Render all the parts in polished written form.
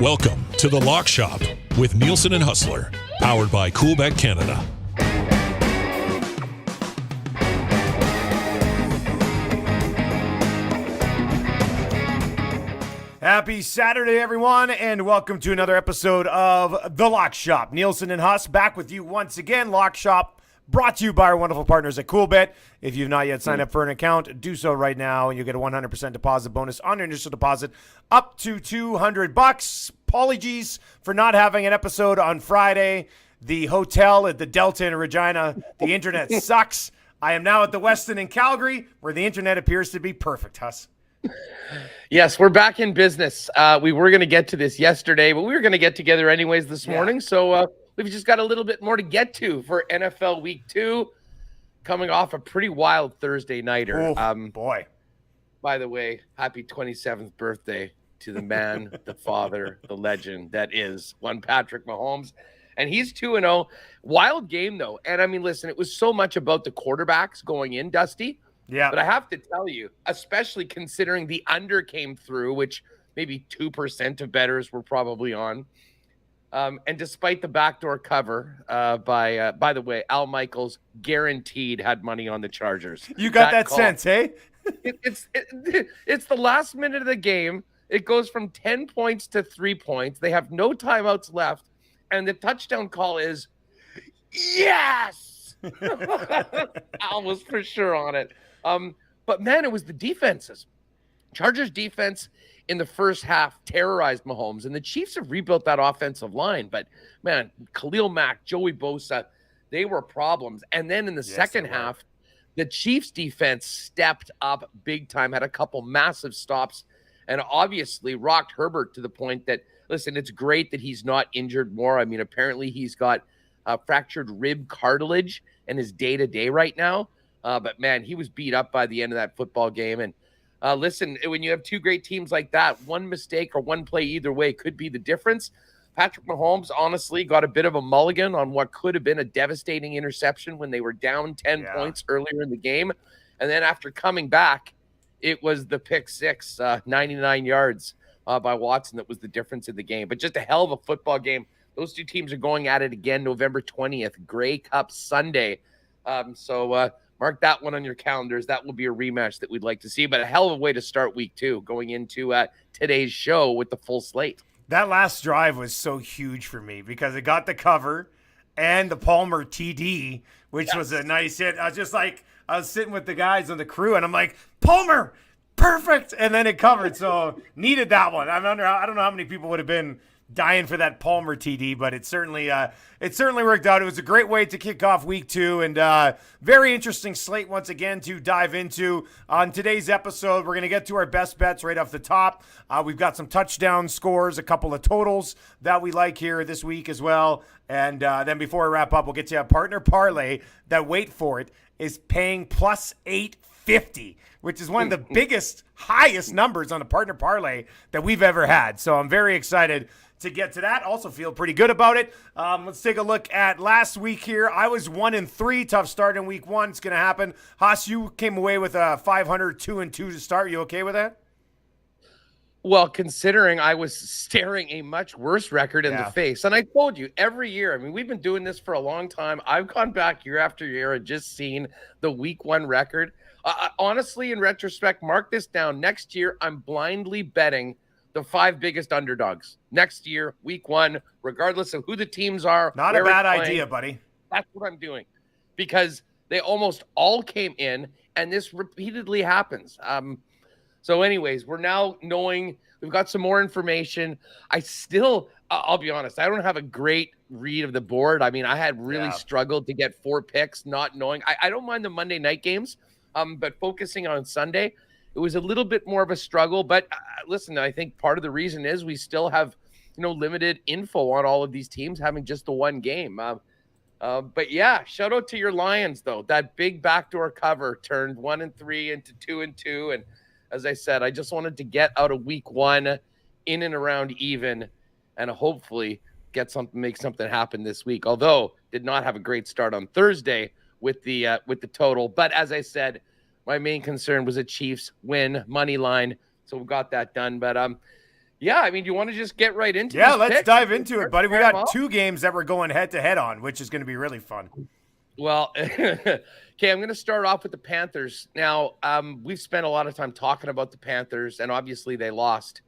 Welcome to the Lock Shop with Nielsen and Hustler, powered by Coolbet Canada. Happy Saturday, everyone, and welcome to another episode of The Lock Shop. Nielsen and Huss back with you once again. Lock Shop brought to you by our wonderful partners at Coolbet. If you've not yet signed up for an account, do so right now, and you'll get a 100% deposit bonus on your initial deposit up to $200. Apologies for not having an episode on Friday. The hotel at the Delta in Regina, the internet sucks. I am now at the Westin in Calgary, where the internet appears to be perfect, Huss. Yes, we're back in business. We were going to get to this yesterday, but we were going to get together anyways this morning. So we've just got a little bit more to get to for NFL Week 2, coming off a pretty wild Thursday nighter. Boy. By the way, happy 27th birthday to the man, the father, the legend that is one Patrick Mahomes. And he's 2-0. Wild game, though. And, I mean, listen, it was so much about the quarterbacks going in, Dusty. Yeah. But I have to tell you, especially considering the under came through, which maybe 2% of bettors were probably on. And despite the backdoor cover by the way, Al Michaels guaranteed had money on the Chargers. You got that sense, eh? It's the last minute of the game. It goes from 10 points to 3 points. They have no timeouts left. And the touchdown call is, yes! Al was for sure on it. But, man, it was the defenses. Chargers defense in the first half terrorized Mahomes, and the Chiefs have rebuilt that offensive line. But, man, Khalil Mack, Joey Bosa, they were problems. And then in the second half, the Chiefs defense stepped up big time, had a couple massive stops, and obviously rocked Herbert to the point that, listen, it's great that he's not injured more. I mean, apparently he's got fractured rib cartilage and is day-to-day right now. But, man, he was beat up by the end of that football game. And listen, when you have two great teams like that, one mistake or one play either way could be the difference. Patrick Mahomes, honestly, got a bit of a mulligan on what could have been a devastating interception when they were down 10 points earlier in the game. And then after coming back, it was the pick six, 99 yards by Watson that was the difference in the game. But just a hell of a football game. Those two teams are going at it again November 20th, Grey Cup Sunday. So mark that one on your calendars. That will be a rematch that we'd like to see. But a hell of a way to start week 2, going into today's show with the full slate. That last drive was so huge for me because it got the cover and the Palmer TD, which was a nice hit. I was just like, I was sitting with the guys on the crew, and I'm like, Palmer, perfect. And then it covered. So needed that one. I don't know how many people would have been dying for that Palmer TD, but it certainly worked out. It was a great way to kick off week 2, and very interesting slate once again to dive into. On today's episode, we're going to get to our best bets right off the top. We've got some touchdown scores, a couple of totals that we like here this week as well. And then before we wrap up, we'll get to a partner parlay that, wait for it, is paying plus 850, which is one of the biggest, highest numbers on a partner parlay that we've ever had. So I'm very excited to get to that. Also feel pretty good about it. Let's take a look at last week here. I was 1-3, tough start in week 1. It's going to happen. Haas, you came away with a 500, 2-2 to start. You okay with that? Well, considering I was staring a much worse record in the face. And I told you every year, I mean, we've been doing this for a long time. I've gone back year after year and just seen the week 1 record. Honestly, in retrospect, mark this down. Next year, I'm blindly betting the 5 biggest underdogs. Next year, week 1, regardless of who the teams are. Not a bad idea, buddy. That's what I'm doing. Because they almost all came in, and this repeatedly happens. So anyways, we're now knowing we've got some more information. I still, I'll be honest, I don't have a great read of the board. I mean, I had really struggled to get 4 picks, not knowing. I don't mind the Monday night games, but focusing on Sunday, it was a little bit more of a struggle. But listen, I think part of the reason is we still have, limited info on all of these teams having just the one game. But yeah, shout out to your Lions, though. That big backdoor cover turned 1-3 into 2-2. And as I said, I just wanted to get out of week 1 in and around even and hopefully make something happen this week. Although did not have a great start on Thursday with the total. But as I said, my main concern was a Chiefs win money line. So we got that done. But Yeah, I mean, you want to just get right into Yeah, these let's picks? dive into it, buddy. We Fair got enough. 2 games that we're going head-to-head on, which is going to be really fun. Well, okay, I'm going to start off with the Panthers. Now, we've spent a lot of time talking about the Panthers, and obviously they lost.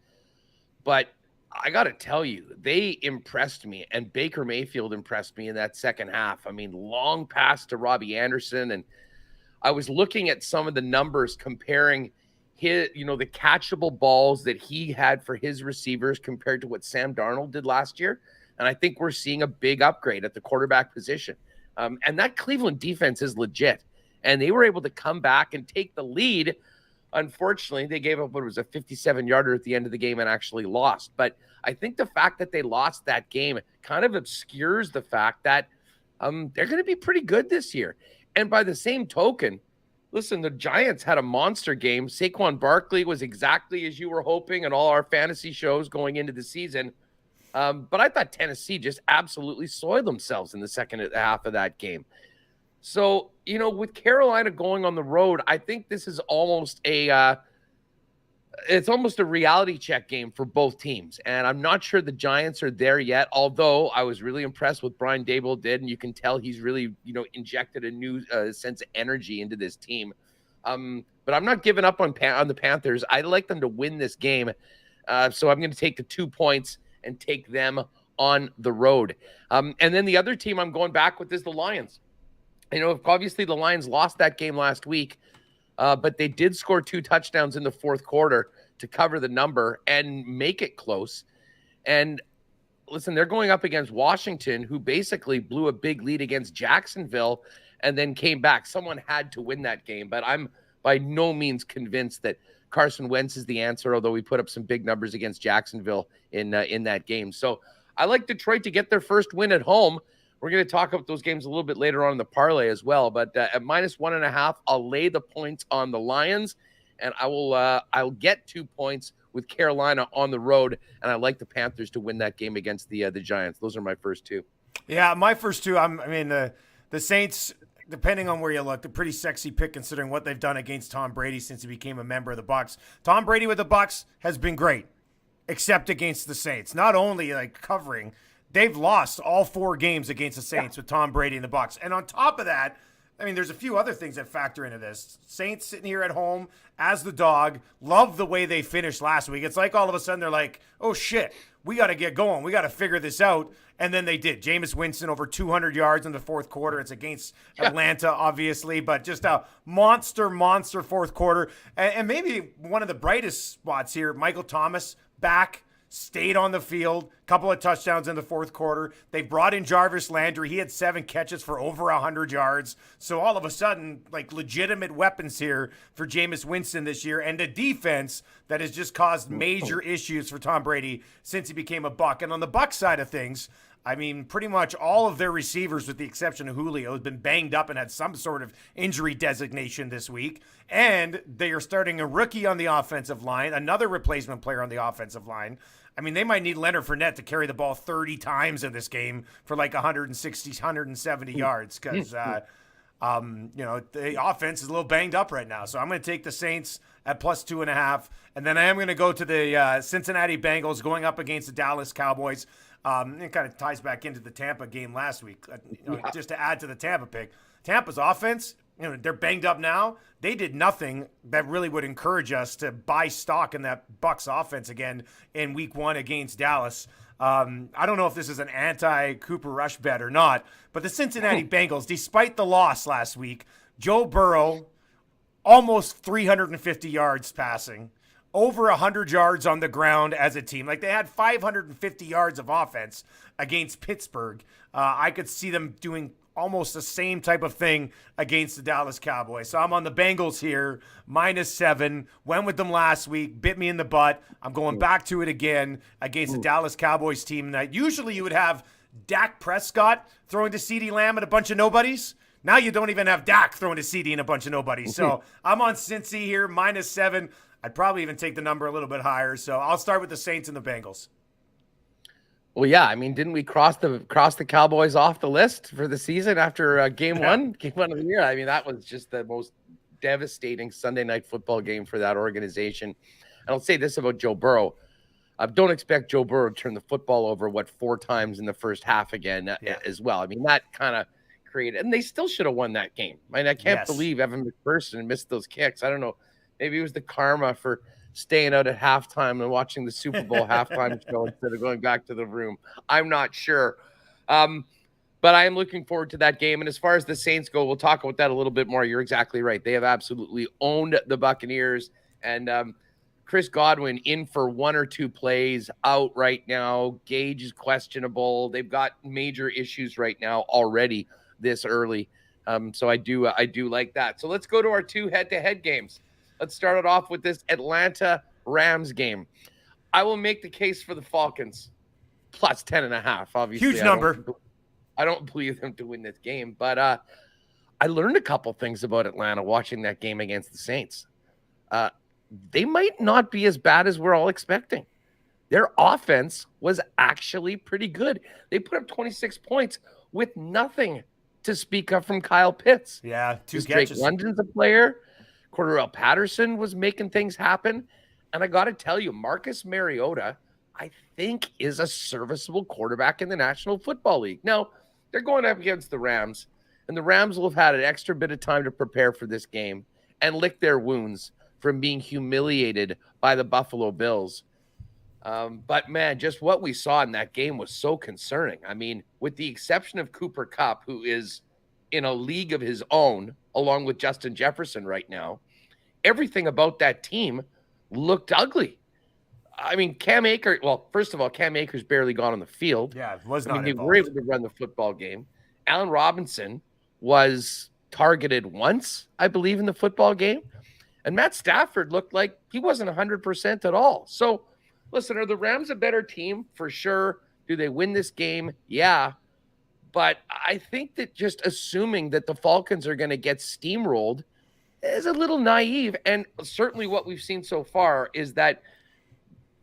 But I got to tell you, they impressed me, and Baker Mayfield impressed me in that second half. I mean, long pass to Robbie Anderson, and I was looking at some of the numbers comparing his, the catchable balls that he had for his receivers compared to what Sam Darnold did last year. And I think we're seeing a big upgrade at the quarterback position. And that Cleveland defense is legit. And they were able to come back and take the lead. Unfortunately, they gave up what was a 57-yarder at the end of the game and actually lost. But I think the fact that they lost that game kind of obscures the fact that they're going to be pretty good this year. And by the same token, listen, the Giants had a monster game. Saquon Barkley was exactly as you were hoping in all our fantasy shows going into the season. But I thought Tennessee just absolutely soiled themselves in the second half of that game. So, with Carolina going on the road, I think this is almost it's almost a reality check game for both teams. And I'm not sure the Giants are there yet, although I was really impressed with Brian Daboll did. And you can tell he's really, injected a new sense of energy into this team. But I'm not giving up on the Panthers. I like them to win this game. So I'm going to take the 2 points and take them on the road. And then the other team I'm going back with is the Lions. Obviously the Lions lost that game last week, but they did score 2 touchdowns in the fourth quarter to cover the number and make it close. And listen, they're going up against Washington, who basically blew a big lead against Jacksonville and then came back. Someone had to win that game, but I'm by no means convinced that Carson Wentz is the answer, although we put up some big numbers against Jacksonville in that game. So I like Detroit to get their first win at home. We're going to talk about those games a little bit later on in the parlay as well. But at -1.5, I'll lay the points on the Lions, and I'll get 2 points with Carolina on the road, and I like the Panthers to win that game against the Giants. Those are my first 2. Yeah, my first 2. The Saints, depending on where you look, they're pretty sexy pick considering what they've done against Tom Brady since he became a member of the Bucs. Tom Brady with the Bucs has been great, except against the Saints. Not only covering, they've lost all 4 games against the Saints with Tom Brady and the Bucs. And on top of that, there's a few other things that factor into this. Saints sitting here at home as the dog, love the way they finished last week. It's like all of a sudden they're like, oh shit, we got to get going. We got to figure this out. And then they did. Jameis Winston over 200 yards in the fourth quarter. It's against Atlanta, obviously, but just a monster fourth quarter. And maybe one of the brightest spots here, Michael Thomas back, stayed on the field, couple of touchdowns in the fourth quarter. They brought in Jarvis Landry. He had 7 catches for over 100 yards. So all of a sudden, legitimate weapons here for Jameis Winston this year. And a defense that has just caused major issues for Tom Brady since he became a Buck. And on the Buck side of things, pretty much all of their receivers, with the exception of Julio, have been banged up and had some sort of injury designation this week. And they are starting a rookie on the offensive line, another replacement player on the offensive line. They might need Leonard Fournette to carry the ball 30 times in this game for 160, 170 yards because, the offense is a little banged up right now. So I'm going to take the Saints at +2.5. And then I am going to go to the Cincinnati Bengals going up against the Dallas Cowboys. It kind of ties back into the Tampa game last week. Just to add to the Tampa pick, Tampa's offense, they're banged up now. They did nothing that really would encourage us to buy stock in that Bucs offense again in week 1 against Dallas. I don't know if this is an anti-Cooper Rush bet or not, but the Cincinnati Bengals, despite the loss last week, Joe Burrow, almost 350 yards passing, over 100 yards on the ground as a team. They had 550 yards of offense against Pittsburgh. I could see them doing almost the same type of thing against the Dallas Cowboys. So I'm on the Bengals here, -7. Went with them last week, bit me in the butt. I'm going back to it again against the Dallas Cowboys team that usually you would have Dak Prescott throwing to CeeDee Lamb and a bunch of nobodies. Now you don't even have Dak throwing to CeeDee and a bunch of nobodies. So I'm on Cincy here, -7. I'd probably even take the number a little bit higher. So I'll start with the Saints and the Bengals. Well, yeah, didn't we cross the Cowboys off the list for the season after game one of the year? That was just the most devastating Sunday night football game for that organization. And I'll say this about Joe Burrow. Don't expect Joe Burrow to turn the football over, 4 times in the first half again as well. I mean, that kind of created, and they still should have won that game. I mean, I can't believe Evan McPherson missed those kicks. I don't know. Maybe it was the karma for staying out at halftime and watching the Super Bowl halftime show instead of going back to the room. I'm not sure. But I am looking forward to that game. And as far as the Saints go, we'll talk about that a little bit more. You're exactly right. They have absolutely owned the Buccaneers. And Chris Godwin in for 1 or 2 plays, out right now. Gage is questionable. They've got major issues right now already this early. So I do like that. So let's go to our 2 head-to-head games. Let's start it off with this Atlanta Rams game. I will make the case for the Falcons plus 10.5. Obviously, huge number. I don't believe them to win this game, but I learned a couple things about Atlanta watching that game against the Saints. They might not be as bad as we're all expecting. Their offense was actually pretty good. They put up 26 points with nothing to speak of from Kyle Pitts. Yeah, 2 catches. Drake London's a player. Cordarrelle Patterson was making things happen. And I got to tell you, Marcus Mariota, I think, is a serviceable quarterback in the National Football League. Now, they're going up against the Rams, and the Rams will have had an extra bit of time to prepare for this game and lick their wounds from being humiliated by the Buffalo Bills. But, man, just what we saw in that game was so concerning. I mean, with the exception of Cooper Kupp, who is in a league of his own, along with Justin Jefferson right now, everything about that team looked ugly. I mean, Cam Akers, well, first of all, Cam Akers barely got on the field. Yeah, it was not I mean, involved. they were able to run the football game. Allen Robinson was targeted once, I believe, in the football game. And Matt Stafford looked like he wasn't 100% at all. So, listen, are the Rams a better team? For sure. Do they win this game? Yeah. But I think that just assuming that the Falcons are going to get steamrolled is a little naive. And certainly what we've seen so far is that,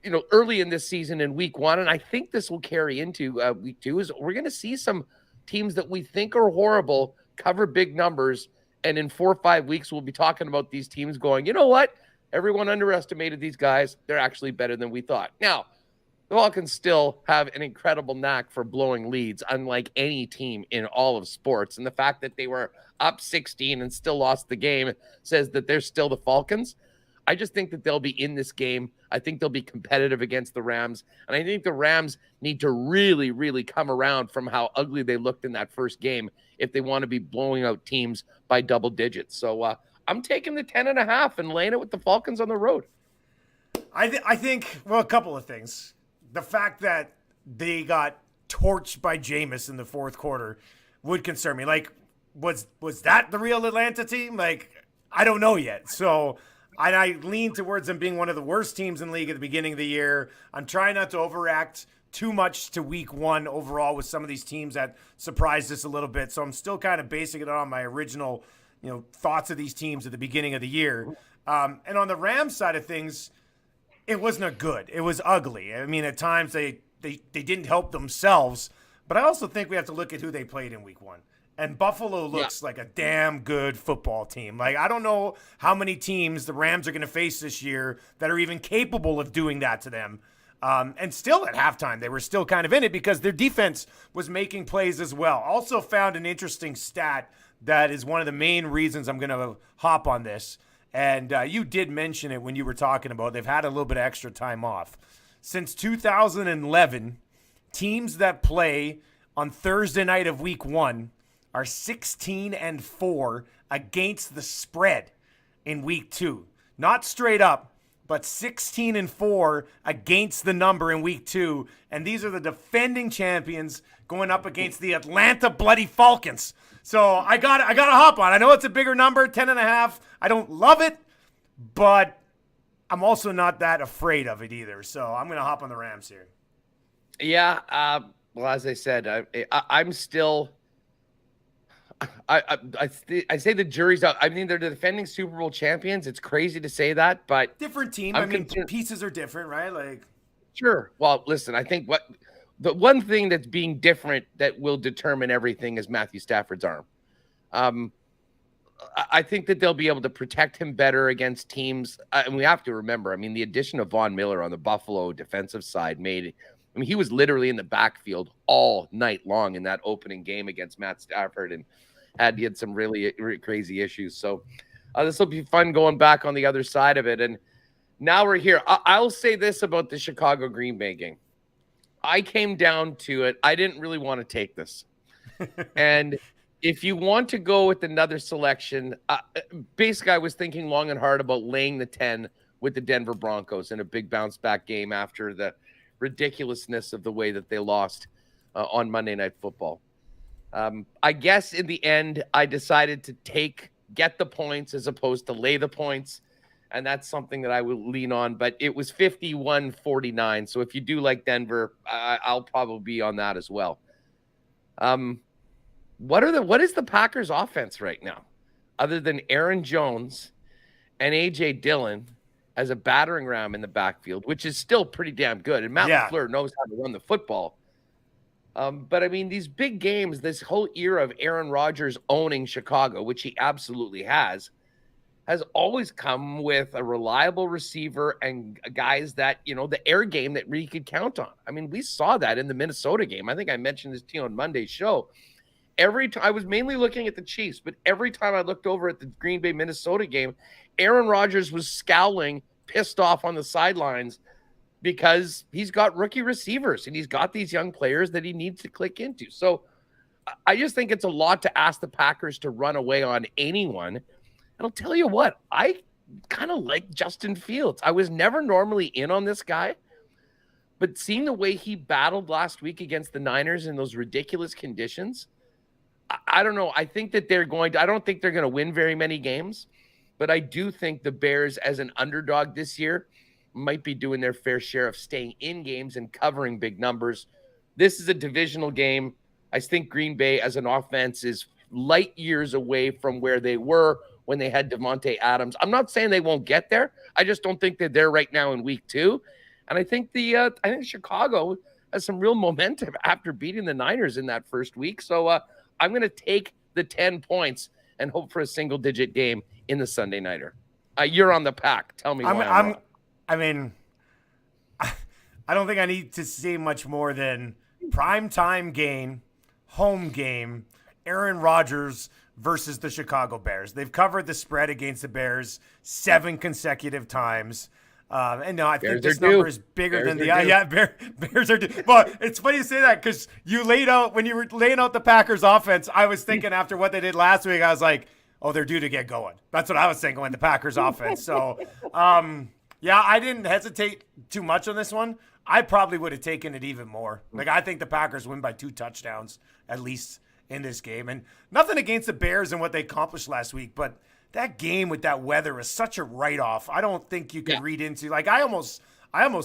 you know, early in this season in week 1, and I think this will carry into week 2, is we're going to see some teams that we think are horrible cover big numbers. And in 4 or 5 weeks, we'll be talking about these teams going, you know what? Everyone underestimated these guys. They're actually better than we thought. Now, the Falcons still have an incredible knack for blowing leads, unlike any team in all of sports. And the fact that they were up 16 and still lost the game says that they're still the Falcons. I just think that they'll be in this game. I think they'll be competitive against the Rams. And I think the Rams need to really, really come around from how ugly they looked in that first game if they want to be blowing out teams by double digits. So I'm taking the 10.5 and laying it with the Falcons on the road. I think, well, a couple of things. The fact that they got torched by Jameis in the fourth quarter would concern me. Like, was that the real Atlanta team? Like, I don't know yet. So I lean towards them being one of the worst teams in the league at the beginning of the year. I'm trying not to overreact too much to week 1 overall with some of these teams that surprised us a little bit. So I'm still kind of basing it on my original, thoughts of these teams at the beginning of the year. And on the Rams side of things, it wasn't good. It was ugly. I mean, at times they didn't help themselves. But I also think we have to look at who they played in week 1. And Buffalo looks like a damn good football team. Like, I don't know how many teams the Rams are going to face this year that are even capable of doing that to them. And still at halftime, they were still kind of in it because their defense was making plays as well. Also found an interesting stat that is one of the main reasons I'm going to hop on this. And you did mention it when you were talking about they've had a little bit of extra time off. Since 2011, teams that play on Thursday night of week 1 are 16-4 against the spread in week 2. Not straight up, but 16-4 against the number in week 2. And these are the defending champions going up against the Atlanta bloody Falcons. So I got to hop on. I know it's a bigger number, 10.5. I don't love it, but I'm also not that afraid of it either. So I'm going to hop on the Rams here. Yeah. Well, as I said, I'm still. I say the jury's out. I mean, they're the defending Super Bowl champions. It's crazy to say that, but different team. I mean, pieces are different, right? Like, sure. Well, listen, I think the one thing that's being different that will determine everything is Matthew Stafford's arm. I think that they'll be able to protect him better against teams. And we have to remember, I mean, the addition of Von Miller on the Buffalo defensive side he was literally in the backfield all night long in that opening game against Matt Stafford and he had some really crazy issues. So this will be fun going back on the other side of it. And now we're here. I'll say this about the Chicago Green Bay game. I came down to it. I didn't really want to take this. And if you want to go with another selection, basically I was thinking long and hard about laying the 10 with the Denver Broncos in a big bounce back game after the ridiculousness of the way that they lost on Monday Night Football. I guess in the end, I decided to get the points as opposed to lay the points. And that's something that I will lean on, but it was 51-49. So if you do like Denver, I'll probably be on that as well. What is the Packers offense right now, other than Aaron Jones and AJ Dillon as a battering ram in the backfield, which is still pretty damn good. And Matt LaFleur knows how to run the football. But I mean, these big games, this whole era of Aaron Rodgers owning Chicago, which he absolutely has always come with a reliable receiver and guys that, the air game that we could count on. I mean, we saw that in the Minnesota game. I think I mentioned this to you on Monday's show. Every time I was mainly looking at the Chiefs, but every time I looked over at the Green Bay Minnesota game, Aaron Rodgers was scowling, pissed off on the sidelines because he's got rookie receivers and he's got these young players that he needs to click into. So I just think it's a lot to ask the Packers to run away on anyone. And I'll tell you what, I kind of like Justin Fields. I was never normally in on this guy, but seeing the way he battled last week against the Niners in those ridiculous conditions, I don't know. I think that I don't think they're going to win very many games, but I do think the Bears as an underdog this year might be doing their fair share of staying in games and covering big numbers. This is a divisional game. I think Green Bay as an offense is light years away from where they were when they had Devontae Adams. I'm not saying they won't get there. I just don't think they're there right now in week 2. And I think I think Chicago has some real momentum after beating the Niners in that first week. So I'm going to take the 10 points and hope for a single-digit game in the Sunday Nighter. You're on the Pack. Tell me why I'm wrong. I mean, I don't think I need to say much more than primetime game, home game, Aaron Rodgers versus the Chicago Bears. They've covered the spread against the Bears 7 consecutive times. And no, I think this number is bigger than Bears are due. But it's funny you say that because when you were laying out the Packers offense, I was thinking after what they did last week, I was like, oh, they're due to get going. That's what I was thinking with the Packers offense. So, I didn't hesitate too much on this one. I probably would have taken it even more. Like, I think the Packers win by 2 touchdowns at least in this game. And nothing against the Bears and what they accomplished last week, but that game with that weather is such a write-off. I don't think you could read into, like, I almost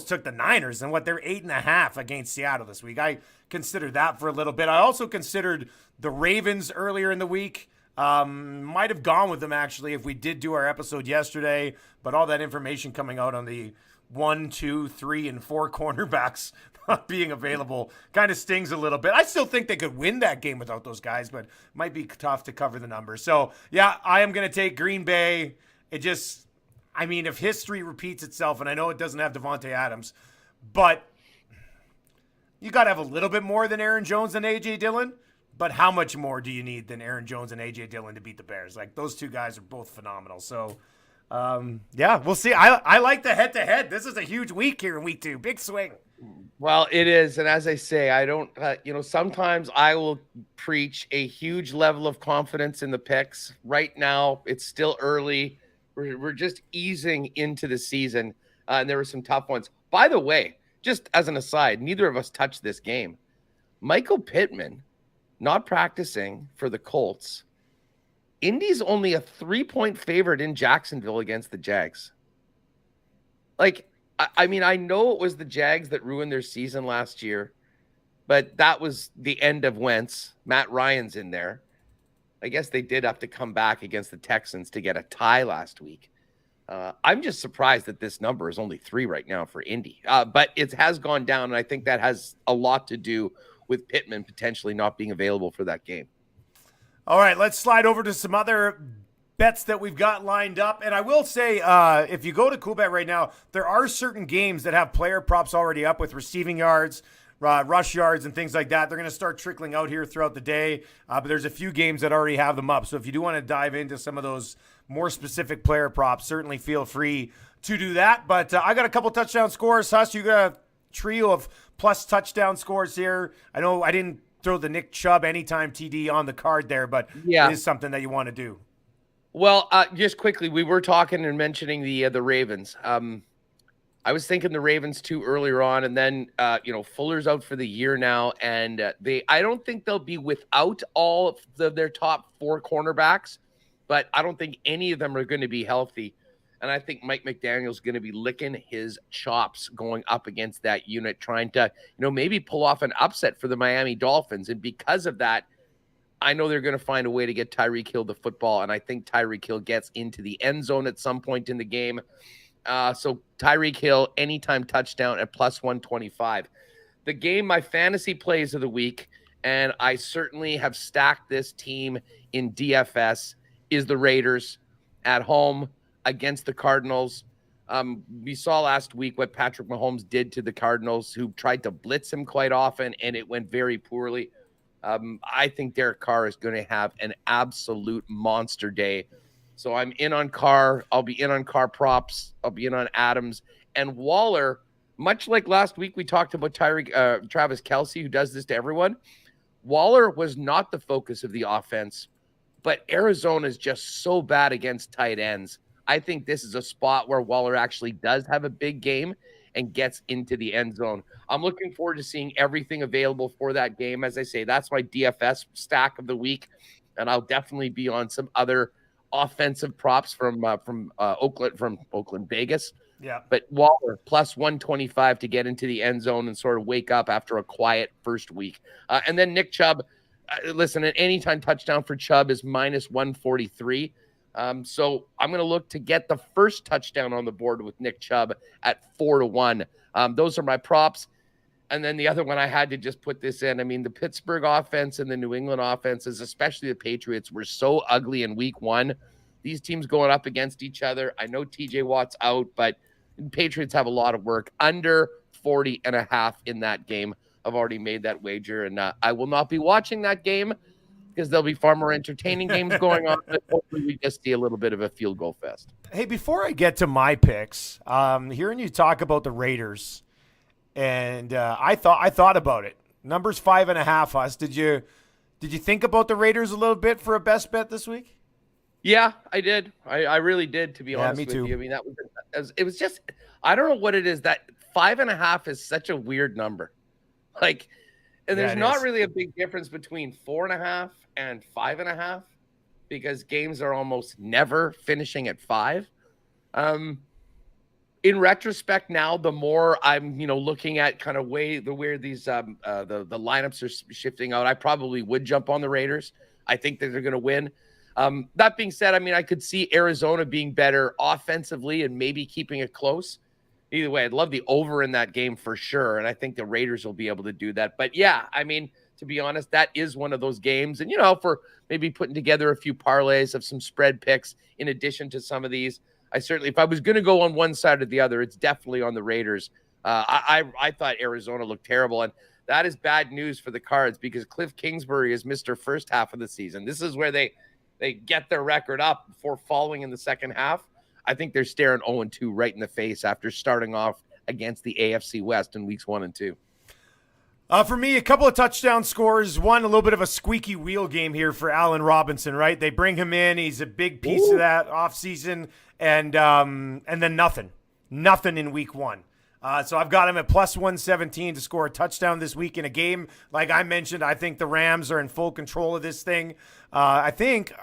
took the Niners and what they're 8.5 against Seattle this week. I considered that for a little bit. I also considered the Ravens earlier in the week. Might have gone with them actually if we did do our episode yesterday, but all that information coming out on the 1, 2, 3, and 4 cornerbacks not being available kind of stings a little bit. I still think they could win that game without those guys, but might be tough to cover the numbers. So yeah, I am going to take Green Bay. If history repeats itself, and I know it doesn't have Devontae Adams, but you got to have a little bit more than Aaron Jones and AJ Dillon. But how much more do you need than Aaron Jones and AJ Dillon to beat the Bears? Like, those two guys are both phenomenal. So, we'll see. I like the head-to-head. This is a huge week here in week 2. Big swing. Well, it is. And as I say, I don't, sometimes I will preach a huge level of confidence in the picks. Right now, it's still early. We're just easing into the season. And there were some tough ones. By the way, just as an aside, neither of us touched this game. Michael Pittman not practicing for the Colts. Indy's only a 3-point favorite in Jacksonville against the Jags. Like, I know it was the Jags that ruined their season last year, but that was the end of Wentz. Matt Ryan's in there. I guess they did have to come back against the Texans to get a tie last week. I'm just surprised that this number is only 3 right now for Indy. But it has gone down, and I think that has a lot to do with Pittman potentially not being available for that game. All right, let's slide over to some other bets that we've got lined up. And I will say, if you go to CoolBet right now, there are certain games that have player props already up with receiving yards, rush yards, and things like that. They're going to start trickling out here throughout the day. But there's a few games that already have them up. So if you do want to dive into some of those more specific player props, certainly feel free to do that. But I got a couple touchdown scores. Huss, you got a trio of plus touchdown scores here. I know I didn't throw the Nick Chubb anytime TD on the card there, but it is something that you want to do. Well, just quickly, we were talking and mentioning the Ravens. I was thinking the Ravens too earlier on, and then Fuller's out for the year now, and I don't think they'll be without all of their top 4 cornerbacks, but I don't think any of them are going to be healthy. And I think Mike McDaniel's going to be licking his chops going up against that unit, trying to maybe pull off an upset for the Miami Dolphins. And because of that, I know they're going to find a way to get Tyreek Hill the football, and I think Tyreek Hill gets into the end zone at some point in the game. So Tyreek Hill, anytime touchdown at plus 125. The game, my fantasy plays of the week, and I certainly have stacked this team in DFS, is the Raiders at home against the Cardinals. We saw last week what Patrick Mahomes did to the Cardinals, who tried to blitz him quite often, and it went very poorly. I think Derek Carr is going to have an absolute monster day. So I'm in on Carr. I'll be in on Carr props. I'll be in on Adams. And Waller, much like last week we talked about Travis Kelce, who does this to everyone. Waller was not the focus of the offense, but Arizona is just so bad against tight ends. I think this is a spot where Waller actually does have a big game and gets into the end zone. I'm looking forward to seeing everything available for that game. As I say, that's my DFS stack of the week, and I'll definitely be on some other offensive props from Oakland, Vegas. Yeah. But Waller plus 125 to get into the end zone and sort of wake up after a quiet first week. And then Nick Chubb, listen, an anytime touchdown for Chubb is minus 143. So I'm going to look to get the first touchdown on the board with Nick Chubb at 4-1. Those are my props. And then the other one, I had to just put this in. I mean, the Pittsburgh offense and the New England offenses, especially the Patriots, were so ugly in week 1. These teams going up against each other. I know TJ Watt's out, but the Patriots have a lot of work. Under 40.5 in that game. I've already made that wager, and I will not be watching that game because there'll be far more entertaining games going on. But hopefully we just see a little bit of a field goal fest. Hey, before I get to my picks, hearing you talk about the Raiders, and I thought about it. Numbers 5.5. Us. Did you think about the Raiders a little bit for a best bet this week? Yeah, I did. I really did, to be honest me with too. you. I mean, it was just, I don't know what it is. That 5.5 is such a weird number. And there's not really a big difference between 4.5 and 5.5 because games are almost never finishing at 5. In retrospect now, the more I'm, looking at kind of where these the lineups are shifting out, I probably would jump on the Raiders. I think that they're going to win. That being said, I mean, I could see Arizona being better offensively and maybe keeping it close. Either way, I'd love the over in that game for sure, and I think the Raiders will be able to do that. But yeah, I mean, to be honest, that is one of those games. And, for maybe putting together a few parlays of some spread picks in addition to some of these, I certainly, if I was going to go on one side or the other, it's definitely on the Raiders. I thought Arizona looked terrible, and that is bad news for the Cards because Cliff Kingsbury is Mr. First half of the season. This is where they get their record up before falling in the second half. I think they're staring 0-2 right in the face after starting off against the AFC West in weeks 1 and 2. For me, a couple of touchdown scores. One, a little bit of a squeaky wheel game here for Allen Robinson, right? They bring him in. He's a big piece of that offseason, and then nothing in week 1. So I've got him at plus 117 to score a touchdown this week in a game. Like I mentioned, I think the Rams are in full control of this thing. I think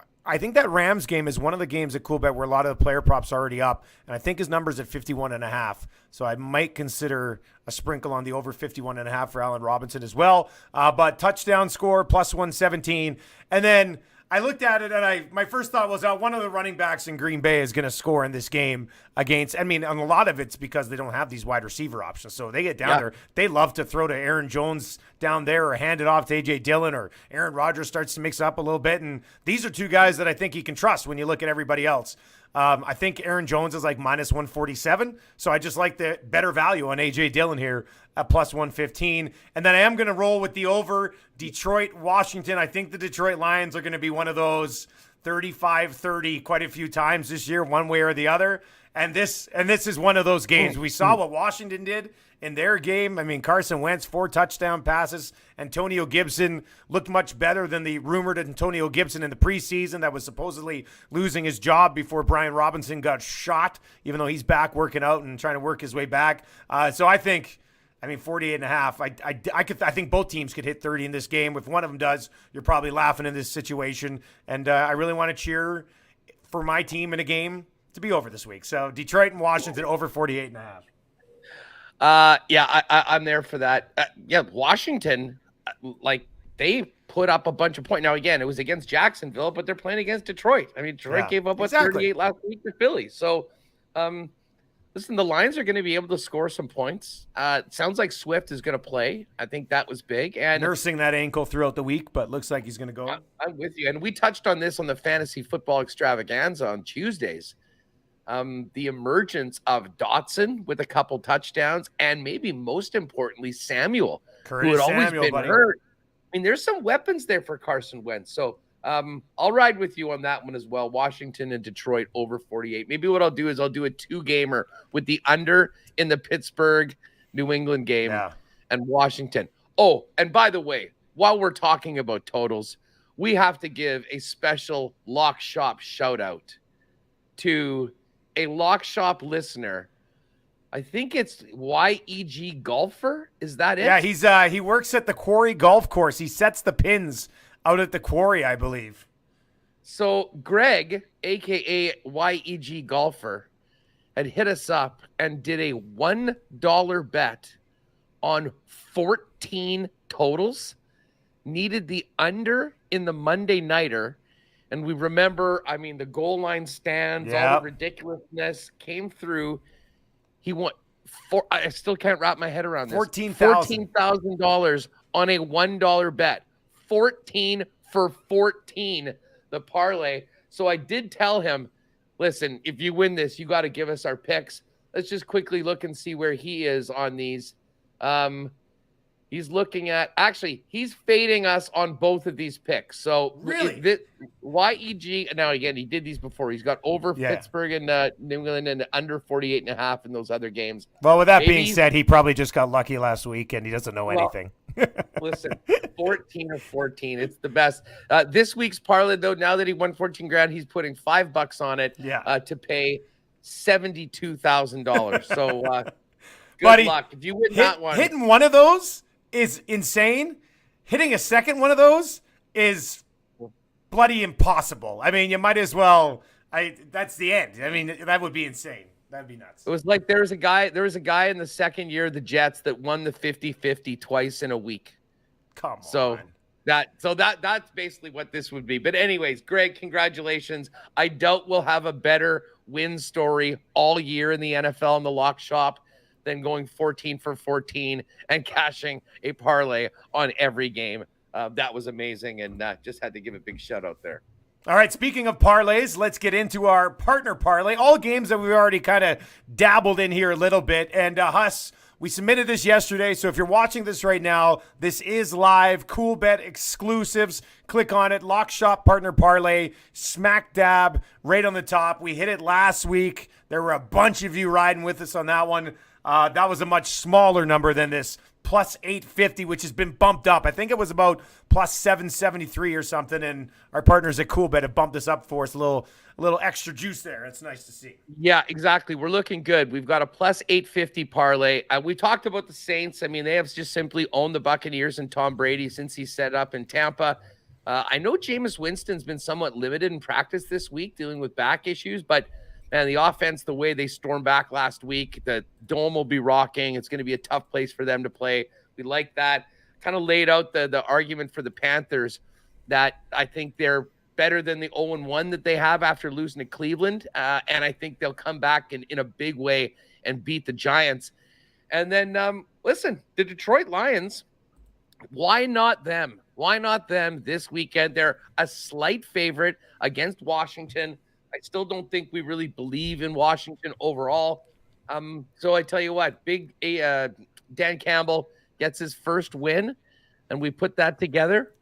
that Rams game is one of the games at CoolBet where a lot of the player props are already up, and I think his number's at 51.5. So I might consider a sprinkle on the over 51.5 for Allen Robinson as well. But touchdown score plus 117, and then I looked at it and my first thought was one of the running backs in Green Bay is going to score in this game against, I mean, and a lot of it's because they don't have these wide receiver options. So they get down there. They love to throw to Aaron Jones down there or hand it off to A.J. Dillon, or Aaron Rodgers starts to mix up a little bit. And these are two guys that I think you can trust when you look at everybody else. I think Aaron Jones is like minus 147. So I just like the better value on A.J. Dillon here at plus 115. And then I am going to roll with the over Detroit, Washington. I think the Detroit Lions are going to be one of those 35-30 quite a few times this year, one way or the other. And this is one of those games. We saw what Washington did in their game. I mean, Carson Wentz, 4 touchdown passes. Antonio Gibson looked much better than the rumored Antonio Gibson in the preseason that was supposedly losing his job before Brian Robinson got shot, even though he's back working out and trying to work his way back. So I think, 48.5. I think both teams could hit 30 in this game. If one of them does, you're probably laughing in this situation. And I really want to cheer for my team in a game to be over this week. So Detroit and Washington over 48.5. I'm there for that. Washington, they put up a bunch of points. Now, again, it was against Jacksonville, but they're playing against Detroit. I mean, Detroit gave up 38 last week to Philly. So, listen, the Lions are going to be able to score some points. It sounds like Swift is going to play. I think that was big. And nursing that ankle throughout the week, but looks like he's going to go. I'm with you. And we touched on this on the Fantasy Football Extravaganza on Tuesdays. The emergence of Dotson with a couple touchdowns, and maybe most importantly, Samuel, who had always been hurt. I mean, there's some weapons there for Carson Wentz. So I'll ride with you on that one as well. Washington and Detroit over 48. Maybe what I'll do is I'll do a 2-gamer with the under in the Pittsburgh New England game and Washington. Oh, and by the way, while we're talking about totals, we have to give a special Lock Shop shout out to a Lock Shop listener. I think it's YEG Golfer. Is that it? Yeah, he works at the Quarry Golf Course. He sets the pins out at the Quarry, I believe. So Greg, aka YEG Golfer, had hit us up and did a $1 bet on 14 totals. Needed the under in the Monday Nighter. And we remember, the goal line stands, all the ridiculousness came through. He won I still can't wrap my head around this. $14,000 on a $1 bet. 14 for 14, the parlay. So I did tell him, listen, if you win this, you got to give us our picks. Let's just quickly look and see where he is on these. He's looking at, he's fading us on both of these picks. So really, YEG, now again, he did these before. He's got over Pittsburgh and New England and under 48.5 in those other games. Well, with that being said, he probably just got lucky last week and he doesn't know anything. Listen, 14 of 14. It's the best. This week's parlay, though, now that he won 14 grand, he's putting $5 on it to pay $72,000. So good luck. If you win that one. Hitting one of those is insane. Hitting a second one of those is bloody impossible. I mean, you might as well. That's the end. I mean, that would be insane. That'd be nuts. It was like there was a guy in the second year of the Jets that won the 50-50 twice in a week. Come on. So that's basically what this would be. But anyways, Greg, congratulations. I doubt we'll have a better win story all year in the NFL in the Lock Shop than going 14 for 14 and cashing a parlay on every game. That was amazing, and just had to give a big shout out there. All right, speaking of parlays, let's get into our partner parlay. All games that we've already kind of dabbled in here a little bit. And Huss, we submitted this yesterday, so if you're watching this right now, this is live. Cool Bet exclusives. Click on it. Lock Shop Partner Parlay. Smack dab right on the top. We hit it last week. There were a bunch of you riding with us on that one. That was a much smaller number than this plus 850, which has been bumped up. I think it was about plus 773 or something, and our partners at Coolbet have bumped this up for us. A little extra juice there. It's nice to see. Yeah, exactly. We're looking good. We've got a plus 850 parlay. We talked about the Saints. I mean, they have just simply owned the Buccaneers and Tom Brady since he set up in Tampa. I know Jameis Winston's been somewhat limited in practice this week, dealing with back issues, but man, the offense, the way they stormed back last week, the dome will be rocking. It's going to be a tough place for them to play. We like that. Kind of laid out the argument for the Panthers that I think they're better than the 0-1 that they have after losing to Cleveland. And I think they'll come back in a big way and beat the Giants. And then, listen, the Detroit Lions, why not them? Why not them this weekend? They're a slight favorite against Washington. I still don't think we really believe in Washington overall. So I tell you what, big Dan Campbell gets his first win, and we put that together,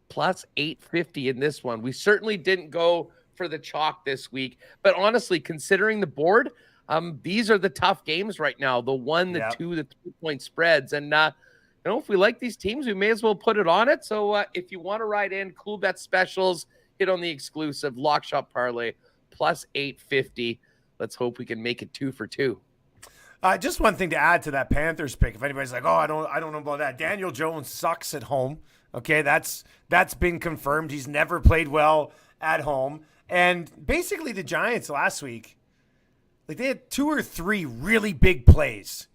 plus 850 in this one. We certainly didn't go for the chalk this week, but honestly, considering the board, these are the tough games right now. The 1, the 2, the 3-point spreads. And, if we like these teams, we may as well put it on it. So if you want to ride in Cool Bet specials, hit on the exclusive Lock Shop Parlay, plus 850. Let's hope we can make it 2 for 2. Just one thing to add to that Panthers pick. If anybody's like, I don't know about that. Daniel Jones sucks at home. Okay, that's been confirmed. He's never played well at home. And basically the Giants last week, they had 2 or 3 really big plays.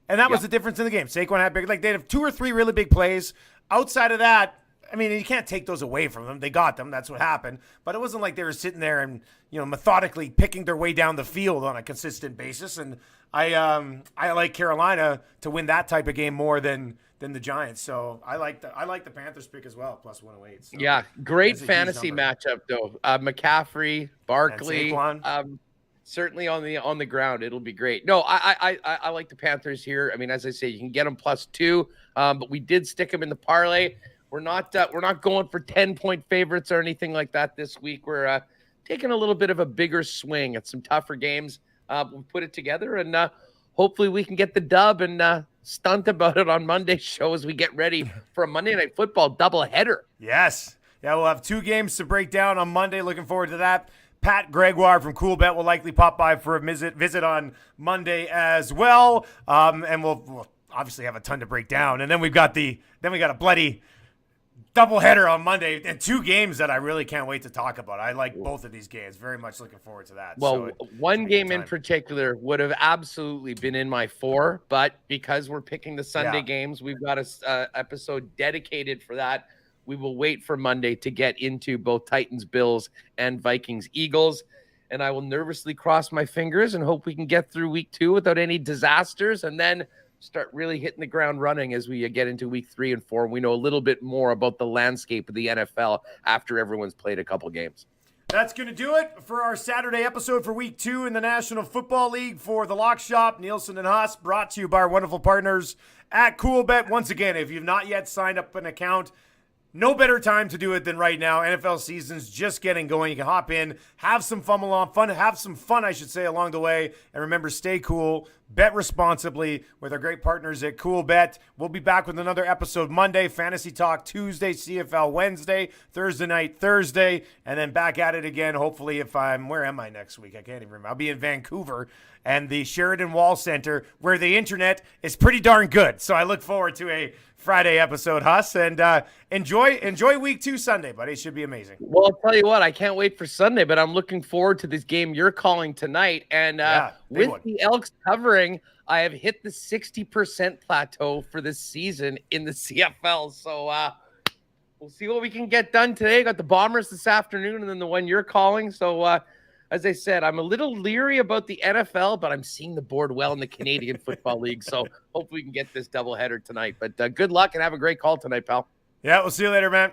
And that was the difference in the game. Saquon had big, they had 2 or 3 really big plays. Outside of that, I mean, you can't take those away from them. They got them. That's what happened. But it wasn't like they were sitting there and, methodically picking their way down the field on a consistent basis. And I like Carolina to win that type of game more than the Giants. So I like the Panthers pick as well, plus 108. So yeah, great fantasy matchup though. McCaffrey, Barkley, certainly on the ground, it'll be great. No, I like the Panthers here. I mean, as I say, you can get them plus 2, but we did stick them in the parlay. We're not going for 10-point favorites or anything like that this week. We're taking a little bit of a bigger swing at some tougher games. We'll put it together, and hopefully we can get the dub and stunt about it on Monday's show as we get ready for a Monday Night Football doubleheader. Yes. Yeah, we'll have 2 games to break down on Monday. Looking forward to that. Pat Gregoire from Cool Bet will likely pop by for a visit on Monday as well. And we'll obviously have a ton to break down. And then we got a bloody doubleheader on Monday and 2 games that I really can't wait to talk about. I like both of these games. Very much looking forward to that. Well, one game in particular would have absolutely been in my 4, but because we're picking the Sunday games, we've got a episode dedicated for that. We will wait for Monday to get into both Titans, Bills, and Vikings, Eagles. And I will nervously cross my fingers and hope we can get through week 2 without any disasters and then start really hitting the ground running as we get into week 3 and 4. We know a little bit more about the landscape of the NFL after everyone's played a couple games. That's going to do it for our Saturday episode for week 2 in the National Football League for the Lock Shop. Nielsen and Haas, brought to you by our wonderful partners at CoolBet. Once again, if you've not yet signed up an account, no better time to do it than right now. NFL season's just getting going. You can hop in, have some fun along the way. And remember, stay cool, bet responsibly with our great partners at CoolBet. We'll be back with another episode Monday, Fantasy Talk Tuesday, CFL Wednesday, Thursday night Thursday, and then back at it again. Hopefully, where am I next week? I can't even remember. I'll be in Vancouver and the Sheridan Wall Center, where the internet is pretty darn good. So I look forward to a Friday episode, Huss, and enjoy week 2 Sunday, buddy. It should be amazing. Well, I'll tell you what, I can't wait for Sunday, but I'm looking forward to this game you're calling tonight. And with the Elks covering, I have hit the 60% plateau for this season in the CFL. So we'll see what we can get done today. Got the Bombers this afternoon and then the one you're calling. So as I said, I'm a little leery about the NFL, but I'm seeing the board well in the Canadian Football League. So hopefully we can get this doubleheader tonight. But good luck and have a great call tonight, pal. Yeah, we'll see you later, man.